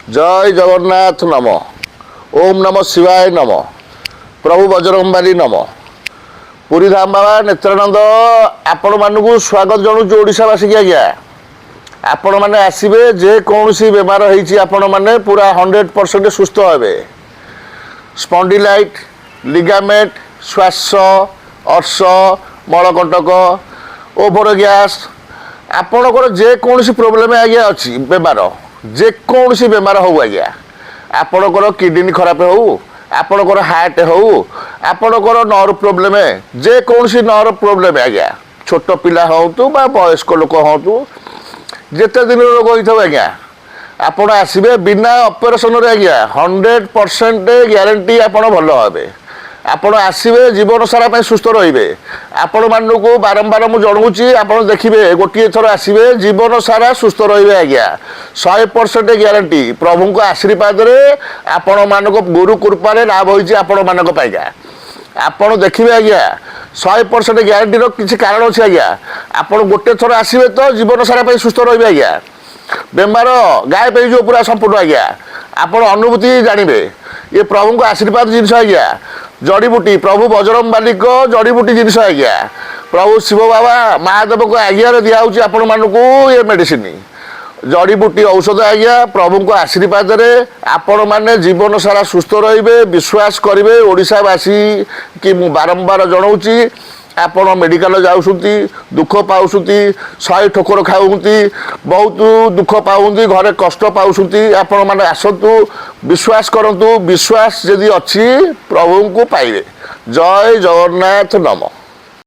जय जगन्नाथ नम। ओम नमः शिवाय नम। प्रभु बजरंगबली नम। पुरी धाम बाबा नेत्रानंद आपण मानू स्वागत जनाऊँ ओडावासी की आज्ञा। आपण मैंने आसवे जेकोसी बेमार होने पूरा 100% सुस्थ हे। स्पॉन्डिलाइट लिगामेंट श्वास अर्श मलकंटक ओभर गैस आपणकर जेकोसी प्रोब्लेम आज्ञा अच्छी बेमार जेकोसी बेमार हो आज्ञा आपणकर किडनी खराब हो आपणकर हार्ट हो आपणकर नर्व प्रोब्लेम जेकोसी नर्व प्रोब्लेम आज्ञा छोट पिला हूँ वयस्क लोक हूँ जिते दिन रोग होता आज्ञा आपण आसवे बिना ऑपरेशन रे आज्ञा 100% ग्यारंटी आपण भल हे। आपण आसवे जीवन सारा सुस्थ रे। आपण मानू बारंबार मुझे जनाऊँगी आप देखिए गोटे थर आसवे जीवन सारा सुस्थ रे आज्ञा 100% ग्यारंटी प्रभु को आशीर्वाद आपण मान गुरु कृपार लाभ होती आपण मान आपड़ देखिए आज्ञा 100% ग्यारंटी किसी कारण अच्छे आज्ञा आपण गोटे थर आसवे तो जीवन सारा सुस्थ रे आज्ञा बेमार गायब हो पूरा संपूर्ण आज्ञा आपण अनुभूति जानवे ये प्रभु को आशीर्वाद जिनस आज्ञा जड़ीबूटी प्रभु बजरंगबली को जड़ीबूटी जिनस आज्ञा प्रभु शिव बाबा महादेव को आज्ञा दिखाऊँ आपण मानक ये मेडिसिन जड़ीबूटी औषध आज्ञा प्रभु को आशीर्वाद आपण मैंने जीवन सारा सुस्थ रे विश्वास करेंगे। ओडावासी कि मु बारंबार जनाऊँगी आपण मेडिकल जाऊँगी दुख पाँच 100 ठोकर खाऊँगी बहुत दुख पाँच घरे कष्ट पाँच आपण मैंने आसतु विश्वास करतु विश्वास यदि अच्छी प्रभु को पाइबे। जय जगन्नाथ नम।